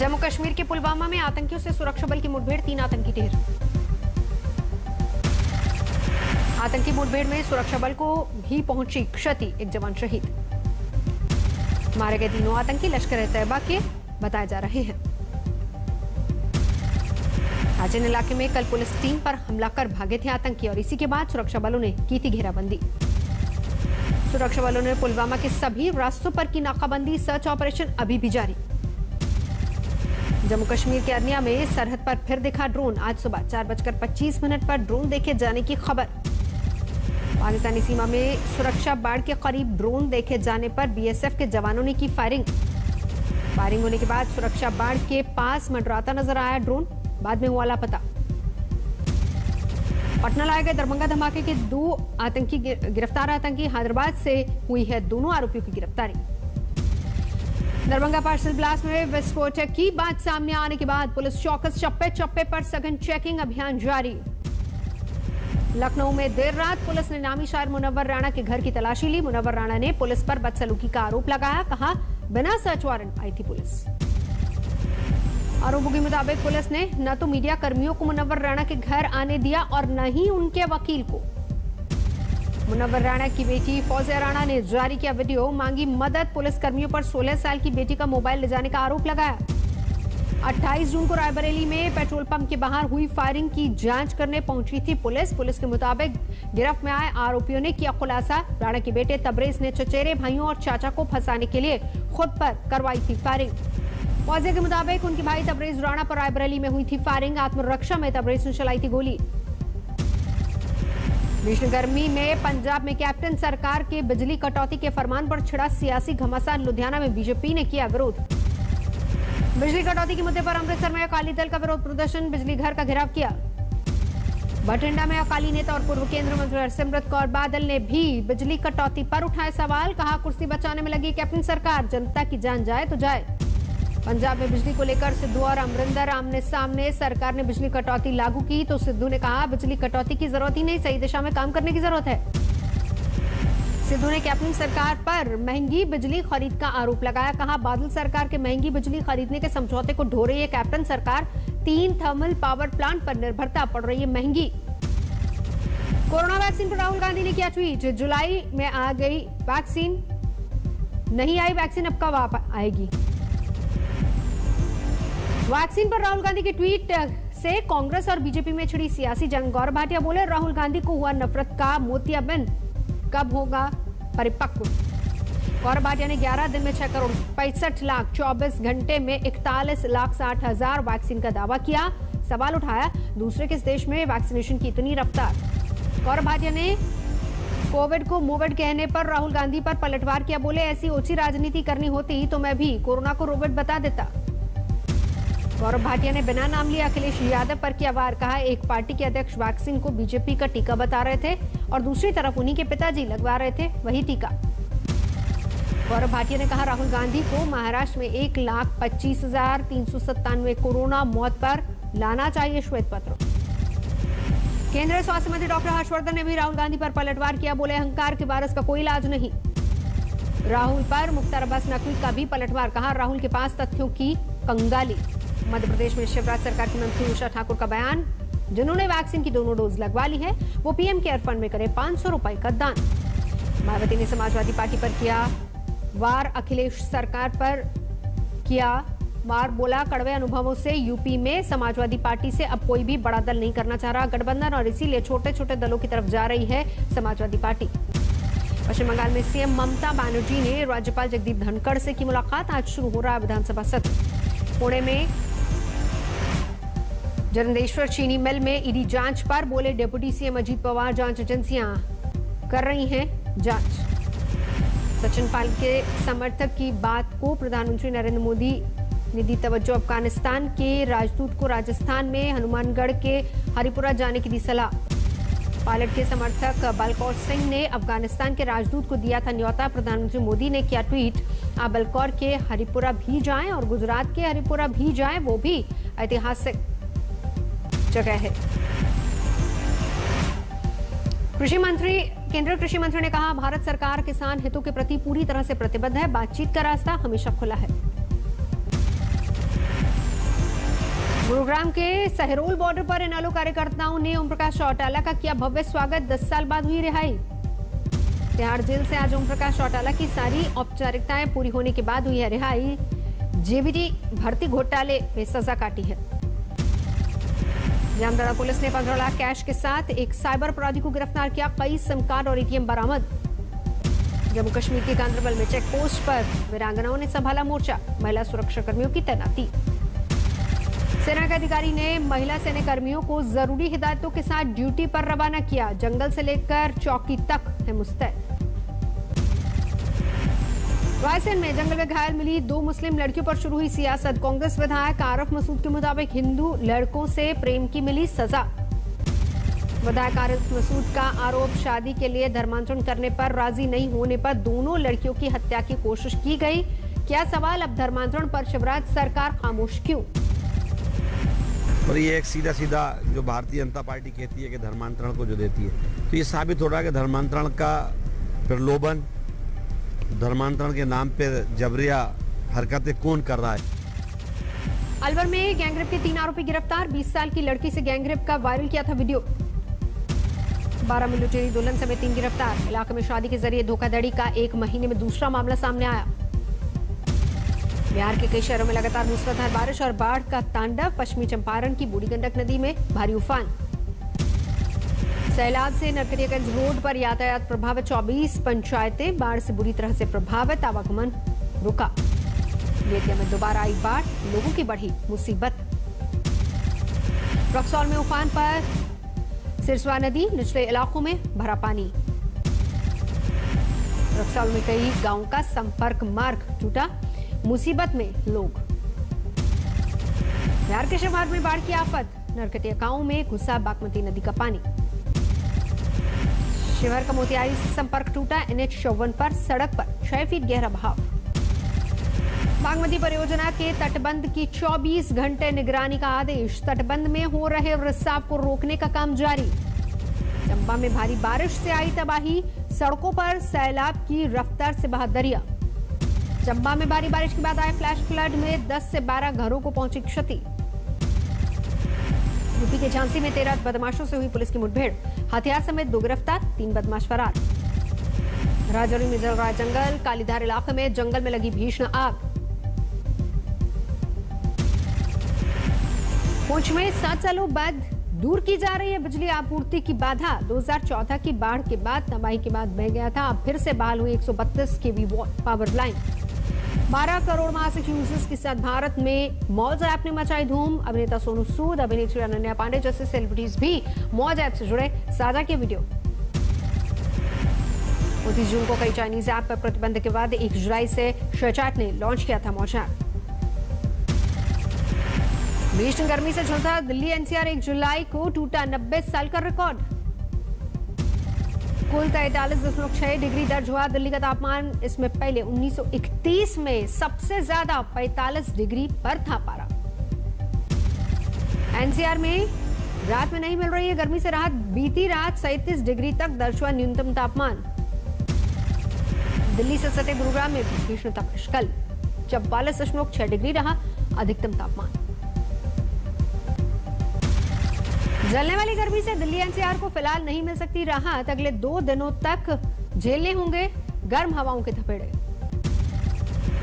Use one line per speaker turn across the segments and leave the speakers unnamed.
जम्मू कश्मीर के पुलवामा में आतंकियों से सुरक्षा बल की मुठभेड़, 3 आतंकी ढेर। आतंकी मुठभेड़ में सुरक्षा बल को भी पहुंची क्षति, 1 जवान शहीद। मारे गए तीनों आतंकी लश्कर-ए-तैयबा के बताए जा रहे हैं। हाजिन इलाके में कल पुलिस टीम पर हमला कर भागे थे आतंकी और इसी के बाद सुरक्षा बलों ने की थी घेराबंदी। सुरक्षा बलों ने पुलवामा के सभी रास्तों पर की नाकाबंदी, सर्च ऑपरेशन अभी भी जारी। जम्मू कश्मीर के अरनिया में सरहद पर फिर दिखा ड्रोन, आज सुबह 4:25 पर ड्रोन देखे जाने की खबर। पाकिस्तानी सीमा में सुरक्षा बाड़ के करीब ड्रोन देखे जाने पर बीएसएफ के जवानों ने की फायरिंग। फायरिंग होने के बाद सुरक्षा बाड़ के पास मंडराता नजर आया ड्रोन, बाद में हुआ लापता। पटना लाए गए दरभंगा धमाके के 2 आतंकी गिरफ्तार आतंकी, हैदराबाद से हुई है दोनों आरोपियों की गिरफ्तारी। दरभंगा पार्सल ब्लास्ट में विस्फोटक की बात सामने आने के बाद पुलिस चौकस, चप्पे चप्पे पर सघन चेकिंग अभियान जारी। लखनऊ में देर रात पुलिस ने नामी शायर मुनव्वर राणा के घर की तलाशी ली। मुनव्वर राणा ने पुलिस पर बदसलूकी का आरोप लगाया, कहा बिना सर्च वारंट आई थी पुलिस। आरोपों के मुताबिक पुलिस ने न तो मीडिया कर्मियों को मुनव्वर राणा के घर आने दिया और न ही उनके वकील को। मुनव्वर राणा की बेटी फौजिया राणा ने जारी किया वीडियो, मांगी मदद। पुलिस कर्मियों पर 16 साल की बेटी का मोबाइल ले जाने का आरोप लगाया। 28 जून को रायबरेली में पेट्रोल पंप के बाहर हुई फायरिंग की जांच करने पहुंची थी पुलिस। पुलिस के मुताबिक गिरफ्त में आए आरोपियों ने किया खुलासा, राणा के बेटे तबरेज ने चचेरे भाइयों और चाचा को फंसाने के लिए खुद पर करवाई थी फायरिंग। फौजिया के मुताबिक उनके भाई तबरेज राणा पर रायबरेली में हुई थी फायरिंग। आत्मरक्षा में तबरेज ने चलाई थी गोली। भीषण गर्मी में पंजाब में कैप्टन सरकार के बिजली कटौती के फरमान पर छिड़ा सियासी घमासान, लुधियाना में बीजेपी ने किया विरोध। बिजली कटौती के मुद्दे पर अमृतसर में अकाली दल का विरोध प्रदर्शन, बिजली घर का घेराव किया। बठिंडा में अकाली नेता और पूर्व केंद्रीय मंत्री हरसिमरत कौर बादल ने भी बिजली कटौती पर उठाए सवाल, कहा कुर्सी बचाने में लगी कैप्टन सरकार, जनता की जान जाए तो जाए। पंजाब में बिजली को लेकर सिद्धू और अमरिंदर आमने सामने, सरकार ने बिजली कटौती लागू की तो सिद्धू ने कहा बिजली कटौती की जरूरत ही नहीं, सही दिशा में काम करने की जरूरत है। सिद्धू ने कैप्टन सरकार पर महंगी बिजली खरीद का आरोप लगाया, कहा बादल सरकार के महंगी बिजली खरीदने के समझौते को ढो रही है कैप्टन सरकार, 3 थर्मल पावर प्लांट पर निर्भरता पड़ रही है महंगी। कोरोना वैक्सीन पर राहुल गांधी ने किया ट्वीट, जुलाई में आ गई वैक्सीन, नहीं आई वैक्सीन अब कब आएगी। वैक्सीन पर राहुल गांधी के ट्वीट से कांग्रेस और बीजेपी में छिड़ी सियासी जंग। गौरव भाटिया बोले राहुल गांधी को हुआ नफरत का मोतियाबिंद, कब होगा परिपक्व। गौरव भाटिया ने 11 दिन में 6 करोड़ 65 लाख, 24 घंटे में 41,60,000 वैक्सीन का दावा किया। सवाल उठाया दूसरे किस देश में वैक्सीनेशन की इतनी रफ्तार। गौरव भाटिया ने कोविड को मोविड कहने पर राहुल गांधी पर पलटवार किया, बोले ऐसी ओछी राजनीति करनी होती तो मैं भी कोरोना को रोविड बता देता। गौरव भाटिया ने बिना नाम लिए अखिलेश यादव पर किया वार, कहा एक पार्टी के अध्यक्ष वैक्सीन को बीजेपी का टीका बता रहे थे और दूसरी तरफ उन्हीं के पिताजी लगवा रहे थे वही टीका। गौरव भाटिया ने कहा राहुल गांधी को महाराष्ट्र में 1,25,397 कोरोना मौत पर लाना चाहिए श्वेत पत्र। केंद्रीय स्वास्थ्य मंत्री डॉक्टर हर्षवर्धन ने भी राहुल गांधी पर पलटवार किया, बोले अहंकार के वायरस का कोई इलाज नहीं। राहुल पर मुख्तार अब्बास नकवी का भी पलटवार, कहा राहुल के पास तथ्यों की कंगाली। मध्य प्रदेश में शिवराज सरकार की मंत्री उषा ठाकुर का बयान, जिन्होंने वैक्सीन की दोनों डोज लगवा ली है वो पीएम केयर फंड में करें 500 रुपए का दान। मायावती ने समाजवादी पार्टी पर किया वार, अखिलेश सरकार पर किया वार, बोला कड़वे अनुभवों से यूपी में समाजवादी पार्टी से अब कोई भी बड़ा दल नहीं करना चाह रहा गठबंधन और इसीलिए छोटे छोटे दलों की तरफ जा रही है समाजवादी पार्टी। पश्चिम बंगाल में सीएम ममता बनर्जी ने राज्यपाल जगदीप धनखड़ से की मुलाकात, आज शुरू हो रहा विधानसभा सत्र। पुणे में जरंदेश्वर चीनी मिल में ईडी जांच पर, बोले डिप्टी सीएम अजीत पवार जांच एजेंसियां कर रही हैं जांच। सचिन पाल के समर्थक की बात को प्रधानमंत्री नरेंद्र मोदी ने दी तवज्जो, अफगानिस्तान के राजदूत को राजस्थान में हनुमानगढ़ के हरिपुरा जाने की दी सलाह। पायलट के समर्थक बलकौर सिंह ने अफगानिस्तान के राजदूत को दिया था न्योता, प्रधानमंत्री मोदी ने किया ट्वीट, आप बलकौर के हरिपुरा भी जाएं और गुजरात के हरिपुरा भी जाएं, वो भी ऐतिहासिक जगह है। केंद्रीय कृषि मंत्री ने कहा भारत सरकार किसान हितों के प्रति पूरी तरह से प्रतिबद्ध है, बातचीत का रास्ता हमेशा खुला है। गुरुग्राम के सहरोल बॉर्डर पर इनेलो कार्यकर्ताओं ने ओम प्रकाश चौटाला का किया भव्य स्वागत। 10 साल बाद हुई रिहाई। तिहाड़ जेल से आज ओम प्रकाश चौटाला की सारी औपचारिकताएं पूरी होने के बाद हुई है रिहाई। जेबीटी भर्ती घोटाले में सजा काटी है। जामताड़ा पुलिस ने 15 लाख कैश के साथ एक साइबर अपराधी को गिरफ्तार किया। कई सिम कार्ड और एटीएम बरामद। जम्मू कश्मीर के गांधरबल में चेक पोस्ट पर वीरांगनाओं ने संभाला मोर्चा। महिला सुरक्षा कर्मियों की तैनाती। सेना के अधिकारी ने महिला सैन्य कर्मियों को जरूरी हिदायतों के साथ ड्यूटी पर रवाना किया। जंगल से लेकर चौकी तक है मुस्तैद। रायसेन में जंगल में घायल मिली 2 मुस्लिम लड़कियों पर शुरू हुई सियासत। कांग्रेस विधायक आरिफ मसूद के मुताबिक हिंदू लड़कों से प्रेम की मिली सजा। विधायक आरिफ मसूद का आरोप शादी के लिए धर्मांतरण करने पर राजी नहीं होने पर दोनों लड़कियों की हत्या की कोशिश की गई। क्या सवाल, अब धर्मांतरण पर शिवराज सरकार खामोश क्यों?
और ये एक सीधा सीधा जो भारतीय जनता पार्टी कहती है कि धर्मांतरण को जो देती है, तो ये साबित हो रहा है कि धर्मांतरण का प्रलोभन, धर्मांतरण के नाम पे जबरिया हरकतें कौन कर रहा है।
अलवर में गैंगरेप के 3 आरोपी गिरफ्तार। 20 साल की लड़की से गैंगरेप का वायरल किया था वीडियो। 12 में लुटेरी दुल्हन समेत 3 गिरफ्तार। इलाके में शादी के जरिए धोखाधड़ी का 1 महीने में दूसरा मामला सामने आया। बिहार के कई शहरों में लगातार मूसलाधार बारिश और बाढ़ का तांडव। पश्चिमी चंपारण की बूढ़ी गंडक नदी में भारी उफान। सैलाब से नरकटियागंज रोड पर यातायात प्रभावित। 24 पंचायतें बाढ़ से बुरी तरह से प्रभावित। आवागमन रुका। बेतिया में दोबारा आई बाढ़, लोगों की बढ़ी मुसीबत। रक्सौल में उफान पर सिरसवा नदी, निचले इलाकों में भरा पानी। रक्सौल में कई गांवों का संपर्क मार्ग टूटा, मुसीबत में लोग। बिहार के शिवहर में बाढ़ की आफत। नरकटिया गांव में घुसा बागमती नदी का पानी। शिवहर का मोतिहारी से संपर्क टूटा। NH-54 पर सड़क पर 6 फीट गहरा बहाव। बागमती परियोजना के तटबंध की 24 घंटे निगरानी का आदेश। तटबंध में हो रहे रिसाव को रोकने का काम जारी। चंबा में भारी बारिश से आई तबाही। सड़कों पर सैलाब की रफ्तार से बहा दरिया। चंबा में भारी बारिश के बाद आए फ्लैश फ्लड में 10 से 12 घरों को पहुंची क्षति। यूपी के झांसी में 13 बदमाशों से हुई पुलिस की मुठभेड़। हथियार समेत 2 गिरफ्तार, 3 बदमाश फरार। राजौरी में जल रहा जंगल। कालीधार इलाके में जंगल में लगी भीषण आग। पुंछ में 7 सालों बाद दूर की जा रही है बिजली आपूर्ति की बाधा। 2014 की बाढ़ के बाद तबाही के बाद बह गया था। अब फिर से बहाल हुई 132 kV पावर लाइन। 12 करोड़ मासिक यूजर्स के साथ भारत में मौज ऐप ने मचाई धूम। अभिनेता सोनू सूद, अभिनेत्री अनन्या पांडे जैसे सेलिब्रिटीज भी मौज ऐप से जुड़े, साझा किए वीडियो। 29 जून को कई चाइनीज ऐप पर प्रतिबंध के बाद 1 जुलाई से शेयरचैट ने लॉन्च किया था मौज ऐप। भीषण गर्मी से झुलसा दिल्ली NCR। 1 जुलाई को टूटा 90 साल का रिकॉर्ड। कुल 43.6 डिग्री दर्ज हुआ दिल्ली का तापमान। इसमें पहले 1931 में सबसे ज्यादा 45 डिग्री पर था पारा। NCR में रात में नहीं मिल रही है गर्मी से राहत। बीती रात 37 डिग्री तक दर्ज हुआ न्यूनतम तापमान। दिल्ली से सटे गुरुग्राम में भी भीषण तपिश। कल 44.6 डिग्री रहा अधिकतम तापमान। जलने वाली गर्मी से दिल्ली NCR को फिलहाल नहीं मिल सकती राहत। अगले 2 दिनों तक झेलने होंगे गर्म हवाओं के थपेड़े।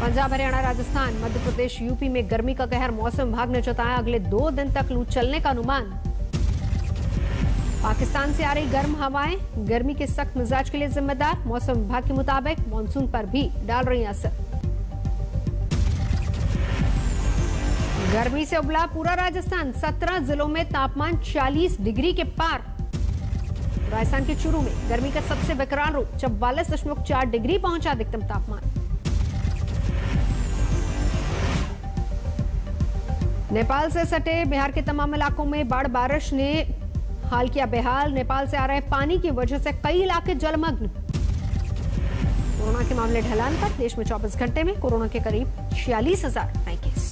पंजाब, हरियाणा, राजस्थान, मध्य प्रदेश, यूपी में गर्मी का कहर। मौसम विभाग ने जताया अगले 2 दिन तक लू चलने का अनुमान। पाकिस्तान से आ रही गर्म हवाएं गर्मी के सख्त मिजाज के लिए जिम्मेदार। मौसम विभाग के मुताबिक मानसून पर भी डाल रही असर। गर्मी से उबला पूरा राजस्थान। 17 जिलों में तापमान 40 डिग्री के पार। राजस्थान के चूरू में गर्मी का सबसे विकराल रूप। 44.4 डिग्री पहुंचा अधिकतम तापमान। नेपाल से सटे बिहार के तमाम इलाकों में बाढ़ बारिश ने हाल किया बेहाल। नेपाल से आ रहे पानी की वजह से कई इलाके जलमग्न। कोरोना के मामले ढलान पर। देश में 24 घंटे में कोरोना के करीब 46,000 नए केस।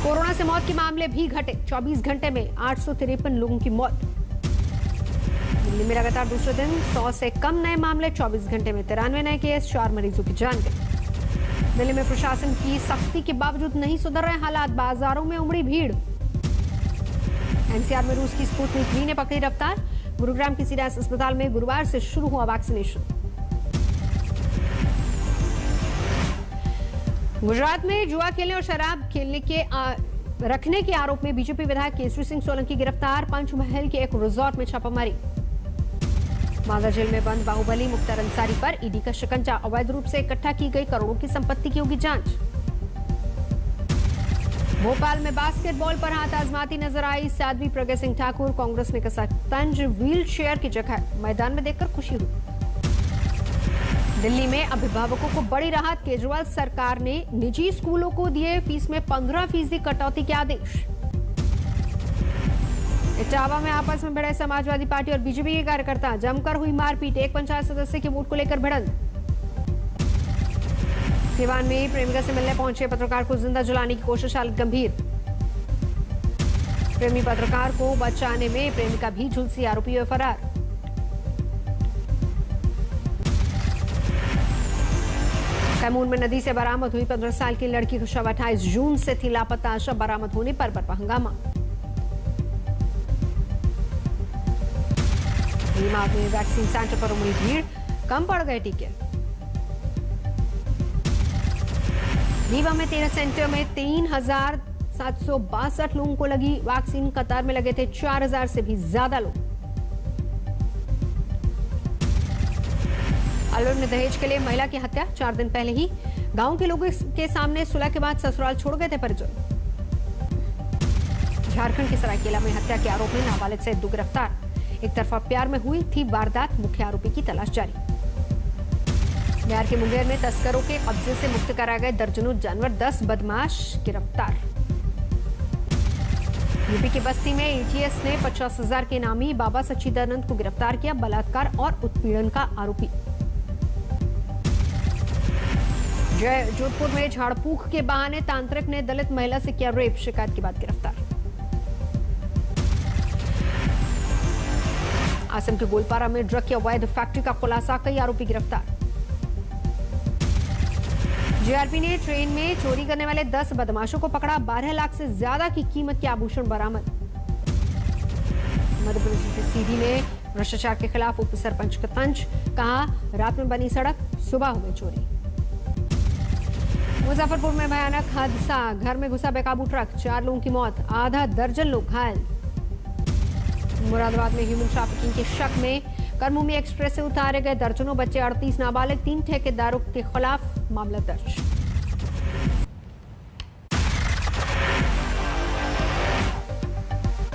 कोरोना से मौत के मामले भी घटे। 24 घंटे में 853 लोगों की मौत। दिल्ली में लगातार दूसरे दिन 100 से कम नए मामले। 24 घंटे में 93 नए केस। 4 मरीजों की जान गई। दिल्ली में प्रशासन की सख्ती के बावजूद नहीं सुधर रहे हालात, बाजारों में उमड़ी भीड़। एनसीआर में रूस की स्पुतनिक V ने पकड़ी रफ्तार, गुरुग्राम के सीरियस अस्पताल में गुरुवार से शुरू हुआ वैक्सीनेशन। गुजरात में जुआ खेलने और शराब खेलने के रखने के आरोप में बीजेपी विधायक केसरी सिंह सोलंकी गिरफ्तार, पंचमहल के एक रिजॉर्ट में छापामारी। मालदा जेल में बंद बाहुबली मुख्तार अंसारी पर ईडी का शिकंजा, अवैध रूप से इकट्ठा की गई करोड़ों की संपत्ति की होगी जांच। भोपाल में बास्केटबॉल पर हाथ आजमाती नजर आई साध्वी प्रज्ञा सिंह ठाकुर, कांग्रेस ने कसा तंज, व्हील चेयर की जगह मैदान में देखकर खुशी हुई। दिल्ली में अभिभावकों को बड़ी राहत, केजरीवाल सरकार ने निजी स्कूलों को दिए फीस में 15% कटौती के आदेश। इटावा में आपस में भिड़े समाजवादी पार्टी और बीजेपी के कार्यकर्ता, जमकर हुई मारपीट, एक पंचायत सदस्य के वोट को लेकर भिड़ंत। सिवान में प्रेमिका से मिलने पहुंचे पत्रकार को जिंदा जलाने की कोशिश, हालत गंभीर। प्रेमी पत्रकार को बचाने में प्रेमिका भी झुलसी, आरोपी हुए फरार। कैमूर में नदी से बरामद हुई 15 साल की लड़की का शव, 28 जून से थी लापता, शव बरामद होने पर बरपा हंगामा। भीमा में वैक्सीन सेंटर पर उमड़ी भीड़, कम पड़ गए टीके। रीवा में 13 सेंटर में 3,762 लोगों को लगी वैक्सीन, कतार में लगे थे 4,000 से भी ज्यादा लोग। अलवर में दहेज के लिए महिला की हत्या, 4 दिन पहले ही गांव के लोगों के सामने सुलह के बाद ससुराल छोड़ गए थे परिजन। झारखंड के सरायकेला में हत्या के आरोप में नाबालिग से 2 गिरफ्तार, एक तरफा प्यार में हुई थी वारदात, मुख्य आरोपी की तलाश जारी। बिहार के मुंगेर में तस्करों के कब्जे से मुक्त कराए गए दर्जनों जानवर, 10 बदमाश गिरफ्तार। यूपी की बस्ती में एटीएस ने 50,000 के इनामी बाबा सच्चिदानंद को गिरफ्तार किया, बलात्कार और उत्पीड़न का आरोपी। जोधपुर में झाड़फूक के बहाने तांत्रिक ने दलित महिला से किया रेप, शिकायत के बाद गिरफ्तार। असम के गोलपारा में ड्रग की अवैध फैक्ट्री का खुलासा, कई आरोपी गिरफ्तार। जीआरपी ने ट्रेन में चोरी करने वाले 10 बदमाशों को पकड़ा, 12 लाख से ज्यादा की कीमत के आभूषण बरामद। मध्य प्रदेश के सीधी में भ्रष्टाचार के खिलाफ उप सरपंच का तंज, कहा रात में बनी सड़क, सुबह हो गई चोरी। मुजफ्फरपुर में भयानक हादसा, घर में घुसा बेकाबू ट्रक, 4 लोगों की मौत, आधा दर्जन लोग घायल। मुरादाबाद में ह्यूमन ट्रैफिकिंग के शक में कर्मभूमि एक्सप्रेस से उतारे गए दर्जनों बच्चे, 38 नाबालिग, 3 ठेकेदारों के खिलाफ मामला दर्ज।